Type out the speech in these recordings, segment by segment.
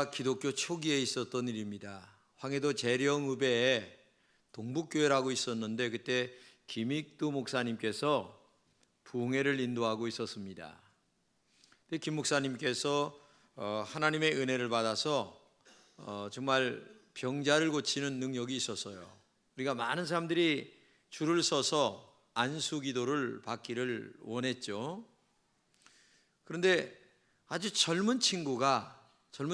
시대가 기독교 초기에 있었던 일입니다. 황해도 재령읍에 동북교회라고 있었는데 그때 김익두 목사님께서 부흥회를 인도하고 있었습니다. 김 목사님께서 하나님의 은혜를 받아서 정말 병자를 고치는 능력이 있었어요. 우리가 많은 사람들이 줄을 서서 안수 기도를 받기를 원했죠. 그런데 아주 젊은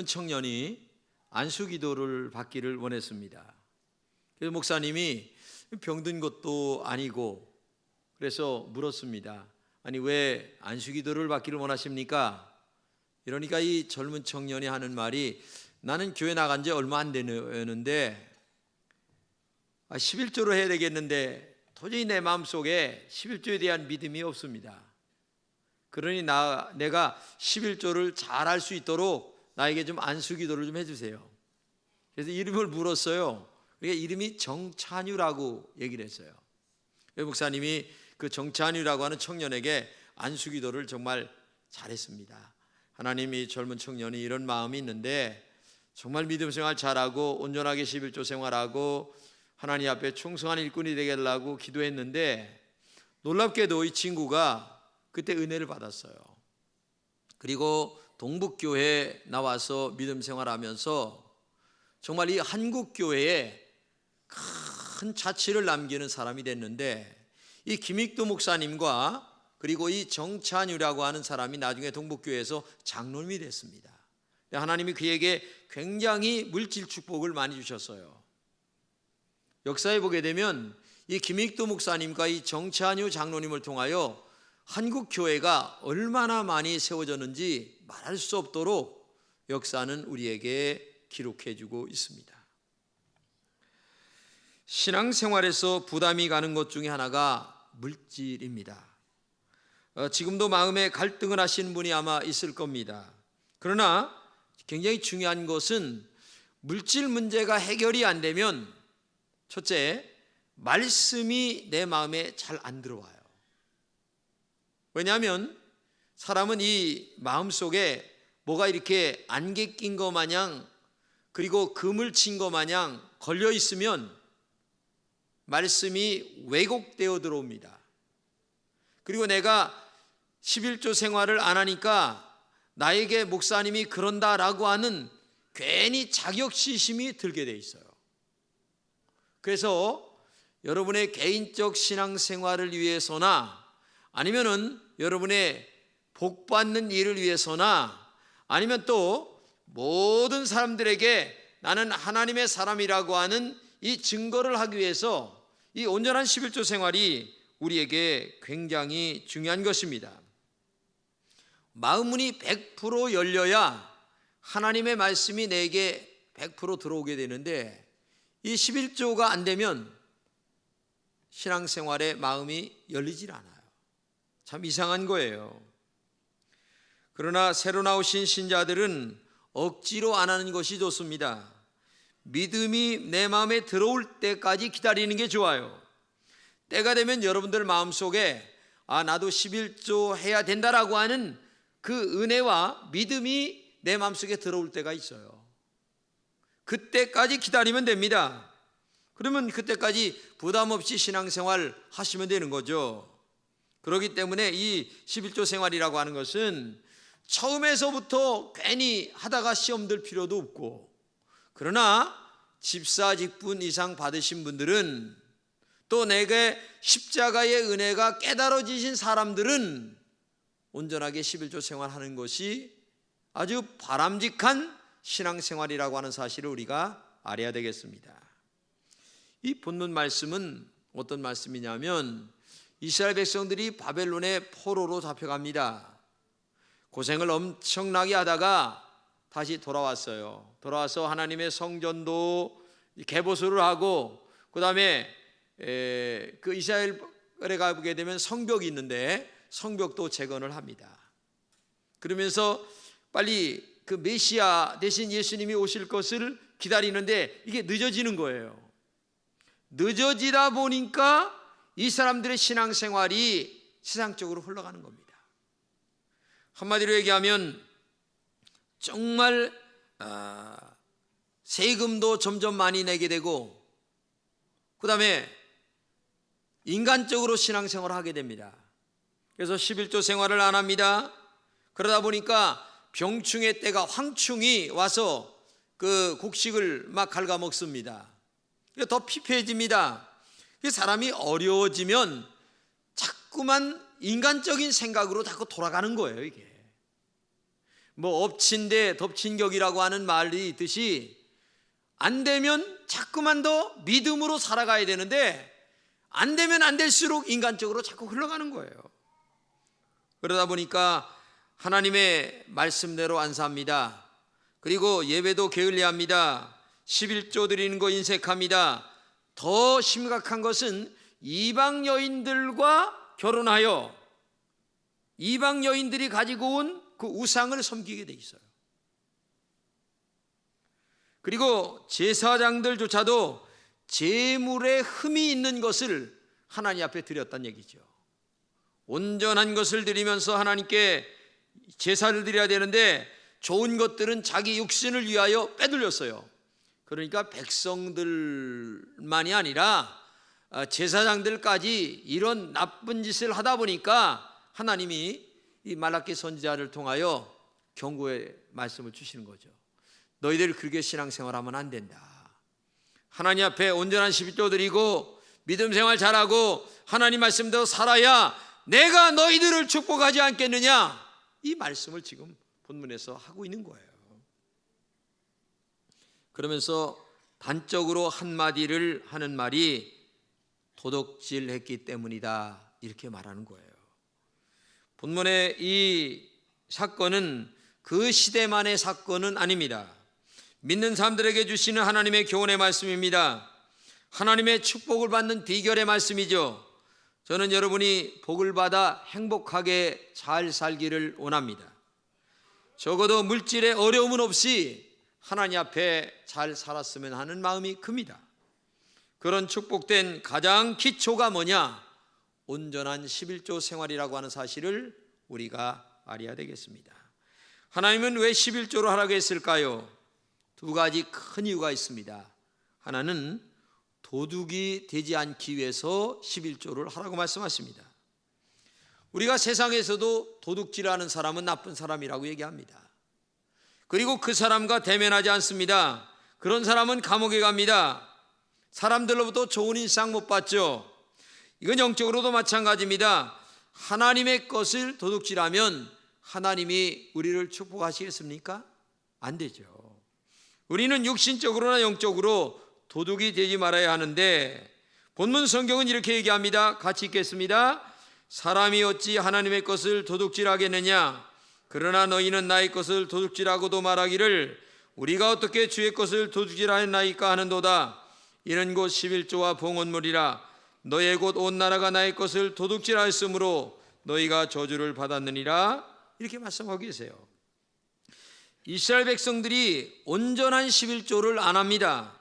청년이 안수 기도를 받기를 원했습니다. 그래서 목사님이 병든 것도 아니고 그래서 물었습니다. 아니 왜 안수 기도를 받기를 원하십니까? 이러니까 이 젊은 청년이 하는 말이 나는 교회 나간 지 얼마 안 되는데 11조로 해야 되겠는데 도저히 내 마음속에 11조에 대한 믿음이 없습니다. 그러니 내가 11조를 잘 할 수 있도록 나에게 좀 안수 기도를 좀 해주세요. 그래서 이름을 물었어요. 그러니까 이름이 정찬유라고 얘기를 했어요. 목사님이 그 정찬유라고 하는 청년에게 안수 기도를 정말 잘했습니다. 하나님이 젊은 청년이 이런 마음이 있는데 정말 믿음 생활 잘하고 온전하게 11조 생활하고 하나님 앞에 충성한 일꾼이 되게 하려고 기도했는데 놀랍게도 이 친구가 그때 은혜를 받았어요. 그리고 동북교회에 나와서 믿음 생활하면서 정말 이 한국교회에 큰 자취를 남기는 사람이 됐는데 이 김익두 목사님과 그리고 이 정찬유라고 하는 사람이 나중에 동북교회에서 장로님이 됐습니다. 하나님이 그에게 굉장히 물질 축복을 많이 주셨어요. 역사에 보게 되면 이 김익두 목사님과 이 정찬유 장로님을 통하여 한국 교회가 얼마나 많이 세워졌는지 말할 수 없도록 역사는 우리에게 기록해 주고 있습니다. 신앙생활에서 부담이 가는 것 중에 하나가 물질입니다. 지금도 마음에 갈등을 하시는 분이 아마 있을 겁니다. 그러나 굉장히 중요한 것은 물질 문제가 해결이 안 되면 첫째, 말씀이 내 마음에 잘 안 들어와요. 왜냐하면 사람은 이 마음속에 뭐가 이렇게 안개 낀 것 마냥 그리고 그물 친 것 마냥 걸려 있으면 말씀이 왜곡되어 들어옵니다. 그리고 내가 11조 생활을 안 하니까 나에게 목사님이 그런다라고 하는 괜히 자격지심이 들게 돼 있어요. 그래서 여러분의 개인적 신앙생활을 위해서나 아니면은 여러분의 복받는 일을 위해서나 아니면 또 모든 사람들에게 나는 하나님의 사람이라고 하는 이 증거를 하기 위해서 이 온전한 11조 생활이 우리에게 굉장히 중요한 것입니다. 마음문이 100% 열려야 하나님의 말씀이 내게 100% 들어오게 되는데 이 11조가 안 되면 신앙생활에 마음이 열리질 않아요. 참 이상한 거예요. 그러나 새로 나오신 신자들은 억지로 안 하는 것이 좋습니다. 믿음이 내 마음에 들어올 때까지 기다리는 게 좋아요. 때가 되면 여러분들 마음속에 나도 11조 해야 된다라고 하는 그 은혜와 믿음이 내 마음속에 들어올 때가 있어요. 그때까지 기다리면 됩니다. 그러면 그때까지 부담 없이 신앙생활 하시면 되는 거죠. 그렇기 때문에 이 11조 생활이라고 하는 것은 처음에서부터 괜히 하다가 시험 들 필요도 없고, 그러나 집사 직분 이상 받으신 분들은 또 내게 십자가의 은혜가 깨달아지신 사람들은 온전하게 11조 생활하는 것이 아주 바람직한 신앙생활이라고 하는 사실을 우리가 알아야 되겠습니다. 이 본문 말씀은 어떤 말씀이냐면 이스라엘 백성들이 바벨론의 포로로 잡혀갑니다. 고생을 엄청나게 하다가 다시 돌아왔어요. 돌아와서 하나님의 성전도 개보수를 하고 그 다음에 그 이스라엘에 가보게 되면 성벽이 있는데 성벽도 재건을 합니다. 그러면서 빨리 그 메시아 대신 예수님이 오실 것을 기다리는데 이게 늦어지는 거예요. 늦어지다 보니까 이 사람들의 신앙생활이 세상적으로 흘러가는 겁니다. 한마디로 얘기하면 정말 세금도 점점 많이 내게 되고, 그 다음에 인간적으로 신앙생활을 하게 됩니다. 그래서 11조 생활을 안 합니다. 그러다 보니까 병충해 때가 황충이 와서 그 곡식을 막 갉아먹습니다. 더 피폐해집니다. 사람이 어려워지면 자꾸만 인간적인 생각으로 자꾸 돌아가는 거예요. 이게 뭐 엎친 데 덮친 격이라고 하는 말이 있듯이, 안 되면 자꾸만 더 믿음으로 살아가야 되는데 안 되면 안 될수록 인간적으로 자꾸 흘러가는 거예요. 그러다 보니까 하나님의 말씀대로 안 삽니다. 그리고 예배도 게을리합니다. 11조 드리는 거 인색합니다. 더 심각한 것은 이방 여인들과 결혼하여 이방 여인들이 가지고 온 그 우상을 섬기게 돼 있어요. 그리고 제사장들조차도 제물에 흠이 있는 것을 하나님 앞에 드렸다는 얘기죠. 온전한 것을 드리면서 하나님께 제사를 드려야 되는데 좋은 것들은 자기 육신을 위하여 빼돌렸어요. 그러니까 백성들만이 아니라 제사장들까지 이런 나쁜 짓을 하다 보니까 하나님이 이 말라기 선지자를 통하여 경고의 말씀을 주시는 거죠. 너희들 그렇게 신앙생활하면 안 된다. 하나님 앞에 온전한 11조 드리고 믿음 생활 잘하고 하나님 말씀대로 살아야 내가 너희들을 축복하지 않겠느냐, 이 말씀을 지금 본문에서 하고 있는 거예요. 그러면서 단적으로 한마디를 하는 말이 도둑질했기 때문이다, 이렇게 말하는 거예요. 본문의 이 사건은 그 시대만의 사건은 아닙니다. 믿는 사람들에게 주시는 하나님의 교훈의 말씀입니다. 하나님의 축복을 받는 비결의 말씀이죠. 저는 여러분이 복을 받아 행복하게 잘 살기를 원합니다. 적어도 물질의 어려움은 없이 하나님 앞에 잘 살았으면 하는 마음이 큽니다. 그런 축복된 가장 기초가 뭐냐? 온전한 11조 생활이라고 하는 사실을 우리가 알아야 되겠습니다. 하나님은 왜 11조로 하라고 했을까요? 두 가지 큰 이유가 있습니다. 하나는 도둑이 되지 않기 위해서 11조를 하라고 말씀하십니다. 우리가 세상에서도 도둑질하는 사람은 나쁜 사람이라고 얘기합니다. 그리고 그 사람과 대면하지 않습니다. 그런 사람은 감옥에 갑니다. 사람들로부터 좋은 인상 못 받죠. 이건 영적으로도 마찬가지입니다. 하나님의 것을 도둑질하면 하나님이 우리를 축복하시겠습니까? 안 되죠. 우리는 육신적으로나 영적으로 도둑이 되지 말아야 하는데, 본문 성경은 이렇게 얘기합니다. 같이 읽겠습니다. 사람이 어찌 하나님의 것을 도둑질하겠느냐? 그러나 너희는 나의 것을 도둑질하고도 말하기를 우리가 어떻게 주의 것을 도둑질하였나이까 하는도다. 이는 곧 11조와 봉헌물이라. 너의 곧 온 나라가 나의 것을 도둑질하였으므로 너희가 저주를 받았느니라. 이렇게 말씀하고 계세요. 이스라엘 백성들이 온전한 11조를 안 합니다.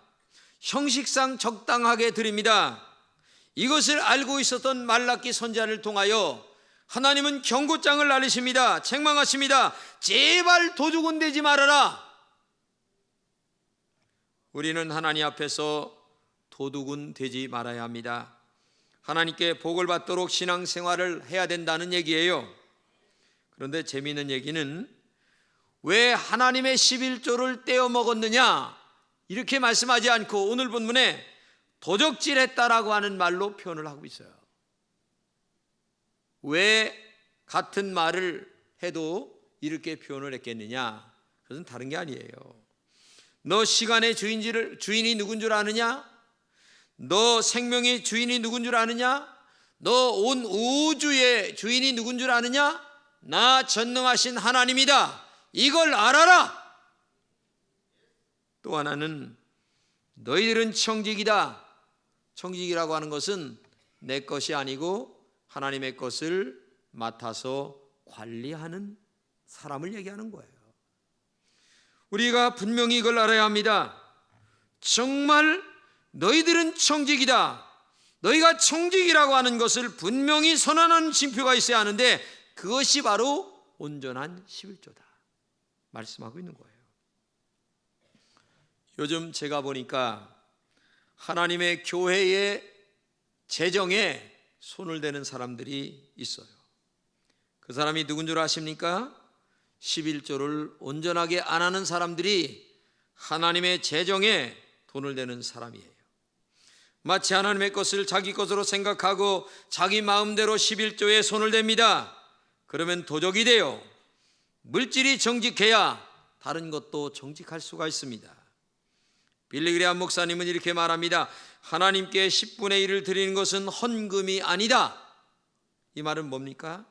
형식상 적당하게 드립니다. 이것을 알고 있었던 말라기 선지자를 통하여 하나님은 경고장을 날리십니다. 책망하십니다. 제발 도둑은 되지 말아라. 우리는 하나님 앞에서 도둑은 되지 말아야 합니다. 하나님께 복을 받도록 신앙생활을 해야 된다는 얘기예요. 그런데 재미있는 얘기는 왜 하나님의 11조를 떼어 먹었느냐, 이렇게 말씀하지 않고 오늘 본문에 도적질했다라고 하는 말로 표현을 하고 있어요. 왜 같은 말을 해도 이렇게 표현을 했겠느냐? 그것은 다른 게 아니에요. 너 시간의 주인이 누군 줄 아느냐? 너 생명의 주인이 누군 줄 아느냐? 너 온 우주의 주인이 누군 줄 아느냐? 나 전능하신 하나님이다. 이걸 알아라. 또 하나는 너희들은 청직이다. 청직이라고 하는 것은 내 것이 아니고 하나님의 것을 맡아서 관리하는 사람을 얘기하는 거예요. 우리가 분명히 이걸 알아야 합니다. 정말 너희들은 청직이다. 너희가 청직이라고 하는 것을 분명히 선언하는 징표가 있어야 하는데, 그것이 바로 온전한 11조다 말씀하고 있는 거예요. 요즘 제가 보니까 하나님의 교회의 재정에 손을 대는 사람들이 있어요. 그 사람이 누군 줄 아십니까? 11조를 온전하게 안 하는 사람들이 하나님의 재정에 돈을 대는 사람이에요. 마치 하나님의 것을 자기 것으로 생각하고 자기 마음대로 11조에 손을 댑니다. 그러면 도적이 돼요. 물질이 정직해야 다른 것도 정직할 수가 있습니다. 빌리그레암 목사님은 이렇게 말합니다. 하나님께 10분의 1을 드리는 것은 헌금이 아니다. 이 말은 뭡니까?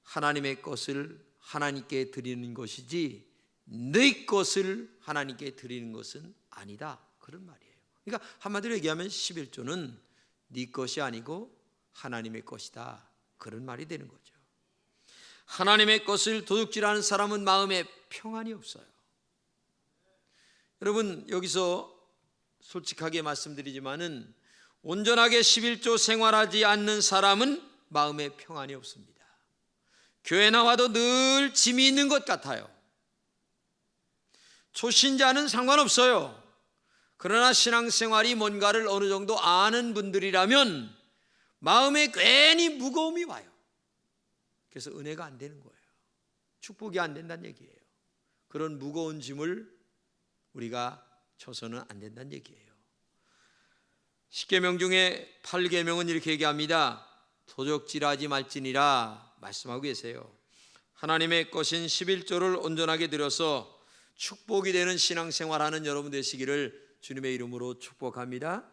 하나님의 것을 하나님께 드리는 것이지 네 것을 하나님께 드리는 것은 아니다. 그런 말이에요. 그러니까 한마디로 얘기하면 11조는 네 것이 아니고 하나님의 것이다. 그런 말이 되는 거죠. 하나님의 것을 도둑질하는 사람은 마음에 평안이 없어요. 여러분, 여기서 솔직하게 말씀드리지만은 온전하게 11조 생활하지 않는 사람은 마음에 평안이 없습니다. 교회 나와도 늘 짐이 있는 것 같아요. 초신자는 상관없어요. 그러나 신앙생활이 뭔가를 어느 정도 아는 분들이라면 마음에 괜히 무거움이 와요. 그래서 은혜가 안 되는 거예요. 축복이 안 된다는 얘기예요. 그런 무거운 짐을 우리가 져서는 안 된다는 얘기예요. 10계명 중에 8계명은 이렇게 얘기합니다. 도적질하지 말지니라 말씀하고 계세요. 하나님의 것인 11조를 온전하게 드려서 축복이 되는 신앙생활하는 여러분 되시기를 주님의 이름으로 축복합니다.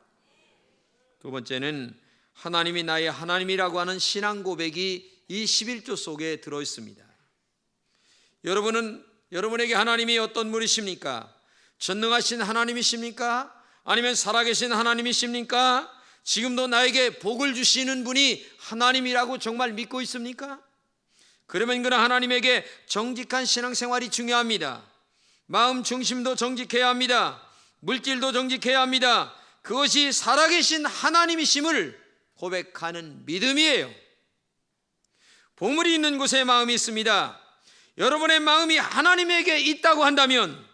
두 번째는 하나님이 나의 하나님이라고 하는 신앙 고백이 이 11조 속에 들어있습니다. 여러분에게 하나님이 어떤 분이십니까? 전능하신 하나님이십니까? 아니면 살아계신 하나님이십니까? 지금도 나에게 복을 주시는 분이 하나님이라고 정말 믿고 있습니까? 그러면 그는 하나님에게 정직한 신앙생활이 중요합니다. 마음 중심도 정직해야 합니다. 물질도 정직해야 합니다. 그것이 살아계신 하나님이심을 고백하는 믿음이에요. 보물이 있는 곳에 마음이 있습니다. 여러분의 마음이 하나님에게 있다고 한다면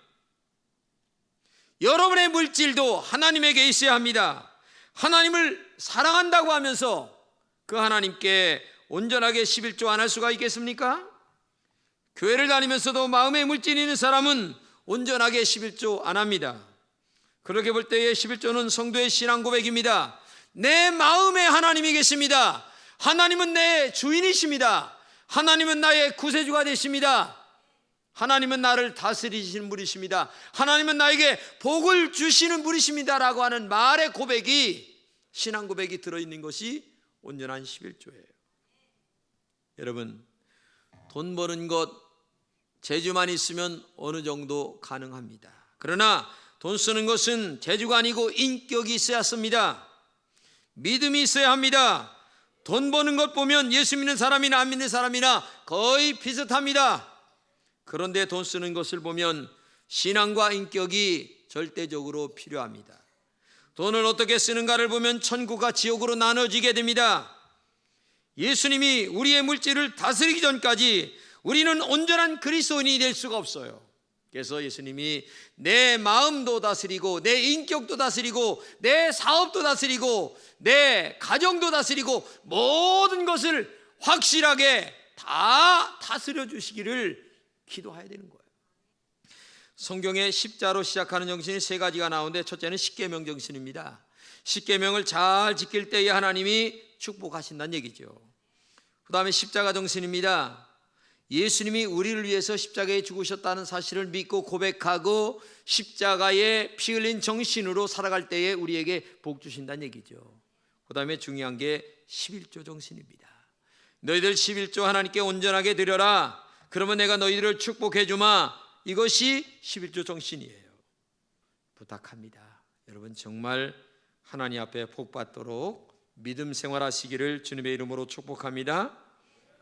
여러분의 물질도 하나님에게 있어야 합니다. 하나님을 사랑한다고 하면서 그 하나님께 온전하게 11조 안 할 수가 있겠습니까? 교회를 다니면서도 마음에 물질이 있는 사람은 온전하게 11조 안 합니다. 그렇게 볼 때의 11조는 성도의 신앙 고백입니다. 내 마음에 하나님이 계십니다. 하나님은 내 주인이십니다. 하나님은 나의 구세주가 되십니다. 하나님은 나를 다스리시는 분이십니다. 하나님은 나에게 복을 주시는 분이십니다 라고 하는 말의 고백이, 신앙 고백이 들어있는 것이 온전한 11조예요. 여러분, 돈 버는 것 재주만 있으면 어느 정도 가능합니다. 그러나 돈 쓰는 것은 재주가 아니고 인격이 있어야 합니다. 믿음이 있어야 합니다. 돈 버는 것 보면 예수 믿는 사람이나 안 믿는 사람이나 거의 비슷합니다. 그런데 돈 쓰는 것을 보면 신앙과 인격이 절대적으로 필요합니다. 돈을 어떻게 쓰는가를 보면 천국과 지옥으로 나눠지게 됩니다. 예수님이 우리의 물질을 다스리기 전까지 우리는 온전한 그리스도인이 될 수가 없어요. 그래서 예수님이 내 마음도 다스리고 내 인격도 다스리고 내 사업도 다스리고 내 가정도 다스리고 모든 것을 확실하게 다 다스려 주시기를 기도해야 되는 거예요. 성경에 십자로 시작하는 정신이 세 가지가 나오는데 첫째는 십계명 정신입니다. 십계명을 잘 지킬 때에 하나님이 축복하신다는 얘기죠. 그 다음에 십자가 정신입니다. 예수님이 우리를 위해서 십자가에 죽으셨다는 사실을 믿고 고백하고 십자가에 피 흘린 정신으로 살아갈 때에 우리에게 복 주신다는 얘기죠. 그 다음에 중요한 게 11조 정신입니다. 너희들 11조 하나님께 온전하게 드려라. 그러면 내가 너희들을 축복해 주마. 이것이 11조 정신이에요. 부탁합니다. 여러분 정말 하나님 앞에 복 받도록 믿음 생활하시기를 주님의 이름으로 축복합니다.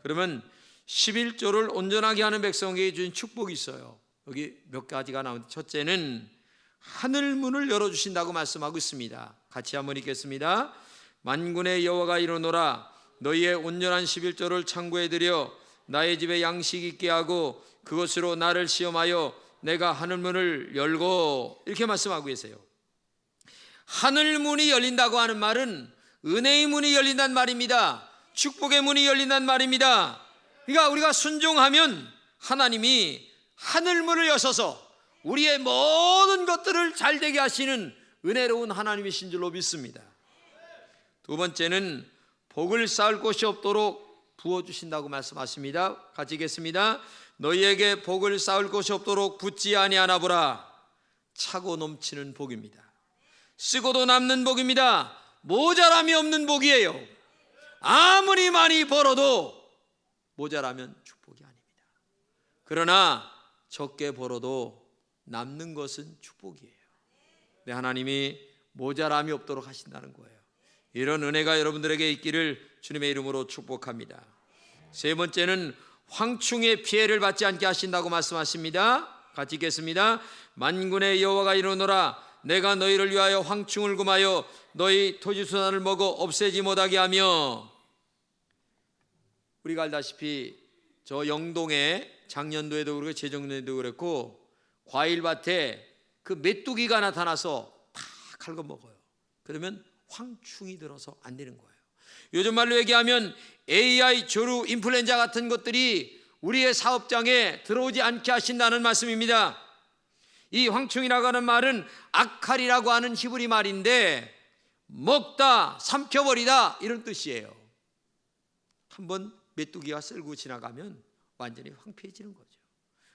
그러면 11조를 온전하게 하는 백성에게 주신 축복이 있어요. 여기 몇 가지가 나오는데 첫째는 하늘문을 열어주신다고 말씀하고 있습니다. 같이 한번 읽겠습니다. 만군의 여호와가 이르노라 너희의 온전한 11조를 창고에 들여 나의 집에 양식 있게 하고 그것으로 나를 시험하여 내가 하늘문을 열고, 이렇게 말씀하고 계세요. 하늘문이 열린다고 하는 말은 은혜의 문이 열린다는 말입니다. 축복의 문이 열린다는 말입니다. 그러니까 우리가 순종하면 하나님이 하늘문을 여셔서 우리의 모든 것들을 잘되게 하시는 은혜로운 하나님이신 줄로 믿습니다. 두 번째는 복을 쌓을 곳이 없도록 부어주신다고 말씀하십니다. 같이 읽겠습니다. 너희에게 복을 쌓을 곳이 없도록 붓지 아니하나 보라. 차고 넘치는 복입니다. 쓰고도 남는 복입니다. 모자람이 없는 복이에요. 아무리 많이 벌어도 모자라면 축복이 아닙니다. 그러나 적게 벌어도 남는 것은 축복이에요. 네, 하나님이 모자람이 없도록 하신다는 거예요. 이런 은혜가 여러분들에게 있기를 주님의 이름으로 축복합니다. 세 번째는 황충의 피해를 받지 않게 하신다고 말씀하십니다. 같이 읽겠습니다. 만군의 여호와가 이르노라. 내가 너희를 위하여 황충을 금하여 너희 토지수산을 먹어 없애지 못하게 하며. 우리가 알다시피 저 영동에 작년도에도 그렇고 재작년도에도 그랬고 과일밭에 그 메뚜기가 나타나서 다 갉아먹어요. 그러면 황충이 들어서 안 되는 거예요. 요즘 말로 얘기하면 AI 조류 인플루엔자 같은 것들이 우리의 사업장에 들어오지 않게 하신다는 말씀입니다. 이 황충이라고 하는 말은 아칼이라고 하는 히브리 말인데 먹다, 삼켜버리다 이런 뜻이에요. 한번 메뚜기가 쓸고 지나가면 완전히 황폐해지는 거죠.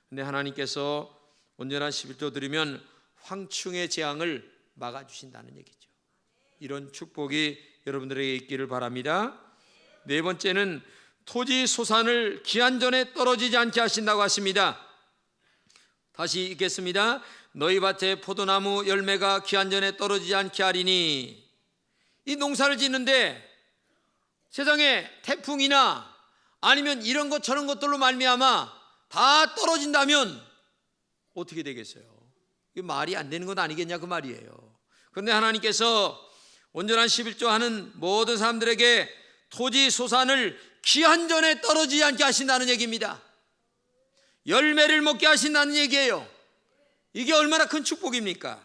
근데 하나님께서 온전한 11조 드리면 황충의 재앙을 막아주신다는 얘기죠. 이런 축복이 여러분들에게 있기를 바랍니다. 네 번째는 토지 소산을 기한 전에 떨어지지 않게 하신다고 하십니다. 다시 읽겠습니다. 너희 밭에 포도나무 열매가 기한 전에 떨어지지 않게 하리니. 이 농사를 짓는데 세상에 태풍이나 아니면 이런 것 저런 것들로 말미암아 다 떨어진다면 어떻게 되겠어요? 이게 말이 안 되는 건 아니겠냐 그 말이에요. 그런데 하나님께서 온전한 11조 하는 모든 사람들에게 토지 소산을 기한 전에 떨어지지 않게 하신다는 얘기입니다. 열매를 먹게 하신다는 얘기예요. 이게 얼마나 큰 축복입니까?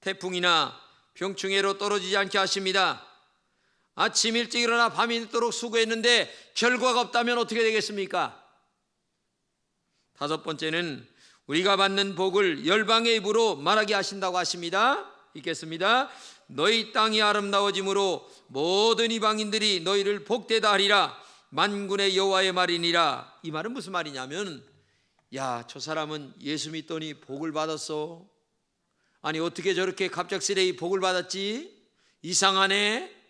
태풍이나 병충해로 떨어지지 않게 하십니다. 아침 일찍 일어나 밤이 늦도록 수고했는데 결과가 없다면 어떻게 되겠습니까? 다섯 번째는 우리가 받는 복을 열방의 입으로 말하게 하신다고 하십니다. 읽겠습니다. 너희 땅이 아름다워짐으로 모든 이방인들이 너희를 복되다 하리라. 만군의 여호와의 말이니라. 이 말은 무슨 말이냐면, 야, 저 사람은 예수 믿더니 복을 받았어. 아니 어떻게 저렇게 갑작스레 복을 받았지? 이상하네.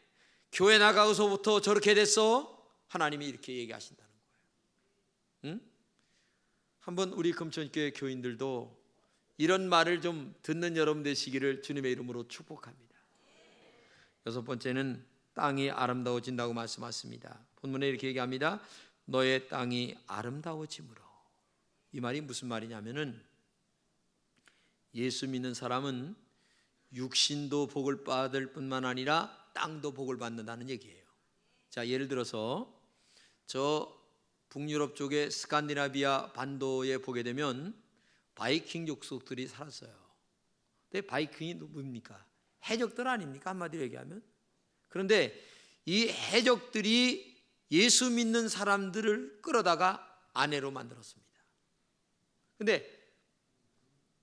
교회 나가고서부터 저렇게 됐어. 하나님이 이렇게 얘기하신다는 거예요. 응? 한번 우리 금천교회 교인들도 이런 말을 좀 듣는 여러분 되시기를 주님의 이름으로 축복합니다. 여섯 번째는 땅이 아름다워진다고 말씀하십니다. 본문에 이렇게 얘기합니다. 너의 땅이 아름다워짐으로. 이 말이 무슨 말이냐면은 예수 믿는 사람은 육신도 복을 받을 뿐만 아니라 땅도 복을 받는다는 얘기예요. 자, 예를 들어서 저 북유럽 쪽의 스칸디나비아 반도에 보게 되면 바이킹 족속들이 살았어요. 근데 바이킹이 뭡니까? 해적들 아닙니까? 한마디로 얘기하면. 그런데 이 해적들이 예수 믿는 사람들을 끌어다가 아내로 만들었습니다. 근데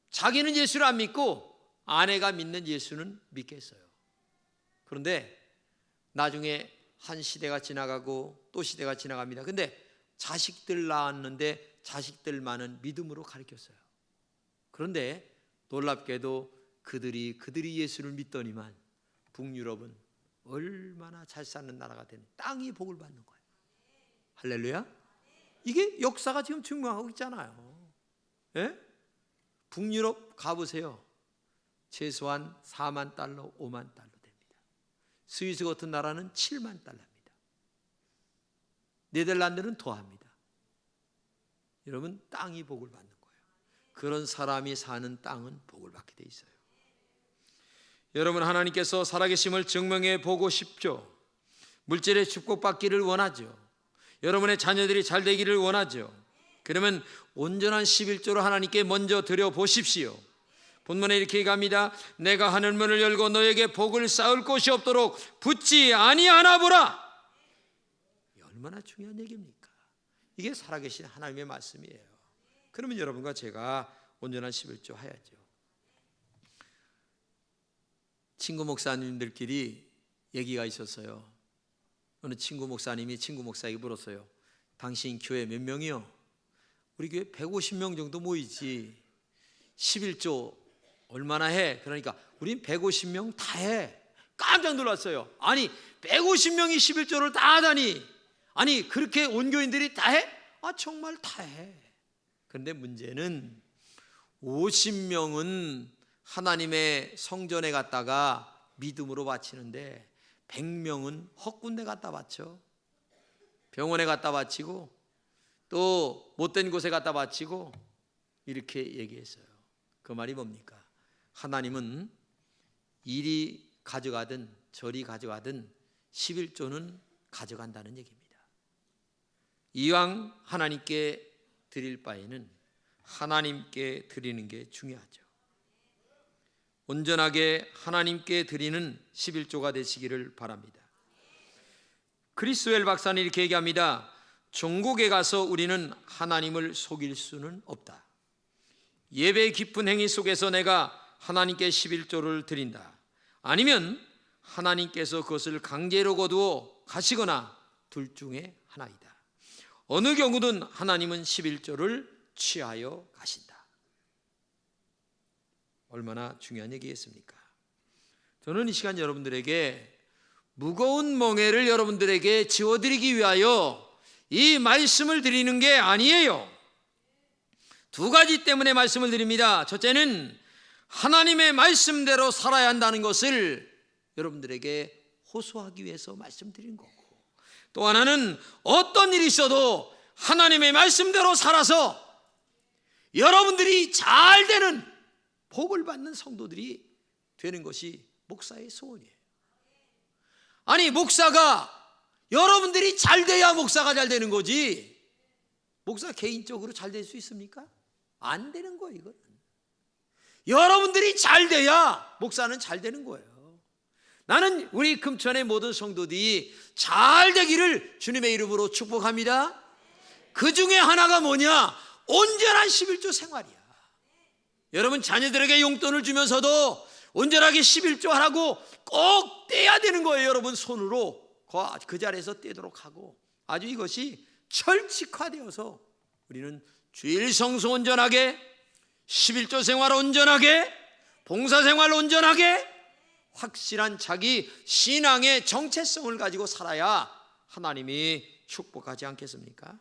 자기는 예수를 안 믿고 아내가 믿는 예수는 믿겠어요. 그런데 나중에 한 시대가 지나가고 또 시대가 지나갑니다. 근데 자식들 낳았는데 자식들만은 믿음으로 가르쳤어요. 그런데 놀랍게도 그들이 예수를 믿더니만 북유럽은 얼마나 잘 사는 나라가 되는, 땅이 복을 받는 거예요. 할렐루야. 이게 역사가 지금 증명하고 있잖아요. 예? 북유럽 가보세요. 최소한 4만 달러, 5만 달러 됩니다. 스위스 같은 나라는 7만 달러입니다. 네덜란드는 더합니다. 여러분, 땅이 복을 받는 거예요. 그런 사람이 사는 땅은 복을 받게 돼 있어요. 여러분, 하나님께서 살아계심을 증명해 보고 싶죠. 물질의 축복받기를 원하죠. 여러분의 자녀들이 잘 되기를 원하죠. 그러면 온전한 11조를 하나님께 먼저 드려보십시오. 본문에 이렇게 얘기합니다. 내가 하늘문을 열고 너에게 복을 쌓을 곳이 없도록 붙지 아니하나 보라. 얼마나 중요한 얘기입니까? 이게 살아계신 하나님의 말씀이에요. 그러면 여러분과 제가 온전한 11조 해야죠. 친구 목사님들끼리 얘기가 있었어요. 어느 친구 목사님이 친구 목사에게 물었어요. 당신 교회 몇 명이요? 우리 교회 150명 정도 모이지 11조 얼마나 해? 그러니까 우린 150명 다 해. 깜짝 놀랐어요. 아니 150명이 11조를 다 하다니. 아니 그렇게 온 교인들이 다 해? 아 정말 다 해. 그런데 문제는 50명은 하나님의 성전에 갔다가 믿음으로 바치는데 100명은 헛군데 갖다 바쳐. 병원에 갖다 바치고 또 못된 곳에 갖다 바치고 이렇게 얘기했어요. 그 말이 뭡니까? 하나님은 이리 가져가든 저리 가져가든 11조는 가져간다는 얘기입니다. 이왕 하나님께 드릴 바에는 하나님께 드리는 게 중요하죠. 온전하게 하나님께 드리는 11조가 되시기를 바랍니다. 크리스웰 박사는 이렇게 얘기합니다. 종국에 가서 우리는 하나님을 속일 수는 없다. 예배 깊은 행위 속에서 내가 하나님께 11조를 드린다. 아니면 하나님께서 그것을 강제로 거두어 가시거나 둘 중에 하나이다. 어느 경우든 하나님은 11조를 취하여 가신다. 얼마나 중요한 얘기겠습니까? 저는 이 시간 여러분들에게 무거운 멍에를 여러분들에게 지워드리기 위하여 이 말씀을 드리는 게 아니에요. 두 가지 때문에 말씀을 드립니다. 첫째는 하나님의 말씀대로 살아야 한다는 것을 여러분들에게 호소하기 위해서 말씀드린 거고, 또 하나는 어떤 일이 있어도 하나님의 말씀대로 살아서 여러분들이 잘 되는 복을 받는 성도들이 되는 것이 목사의 소원이에요. 아니 목사가 여러분들이 잘 돼야 목사가 잘 되는 거지, 목사 개인적으로 잘 될 수 있습니까? 안 되는 거예요. 이건 여러분들이 잘 돼야 목사는 잘 되는 거예요. 나는 우리 금천의 모든 성도들이 잘 되기를 주님의 이름으로 축복합니다. 그 중에 하나가 뭐냐? 온전한 11조 생활이야. 여러분 자녀들에게 용돈을 주면서도 온전하게 11조 하라고 꼭 떼야 되는 거예요. 여러분 손으로 그 자리에서 떼도록 하고, 아주 이것이 철칙화되어서 우리는 주일 성수 온전하게, 11조 생활 온전하게, 봉사 생활 온전하게, 확실한 자기 신앙의 정체성을 가지고 살아야 하나님이 축복하지 않겠습니까?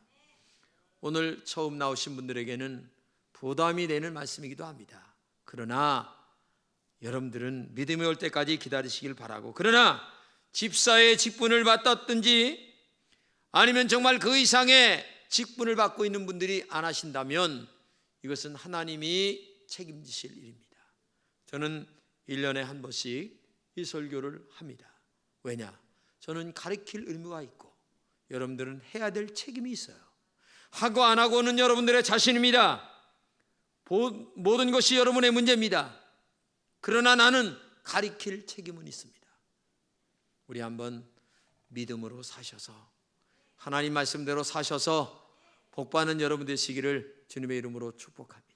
오늘 처음 나오신 분들에게는 부담이 되는 말씀이기도 합니다. 그러나 여러분들은 믿음이 올 때까지 기다리시길 바라고, 그러나 집사의 직분을 받았든지 아니면 정말 그 이상의 직분을 받고 있는 분들이 안 하신다면 이것은 하나님이 책임지실 일입니다. 저는 1년에 한 번씩 이 설교를 합니다. 왜냐? 저는 가르칠 의무가 있고 여러분들은 해야 될 책임이 있어요. 하고 안 하고는 여러분들의 자신입니다. 모든 것이 여러분의 문제입니다. 그러나 나는 가르칠 책임은 있습니다. 우리 한번 믿음으로 사셔서 하나님 말씀대로 사셔서 복받는 여러분 되시기를 주님의 이름으로 축복합니다.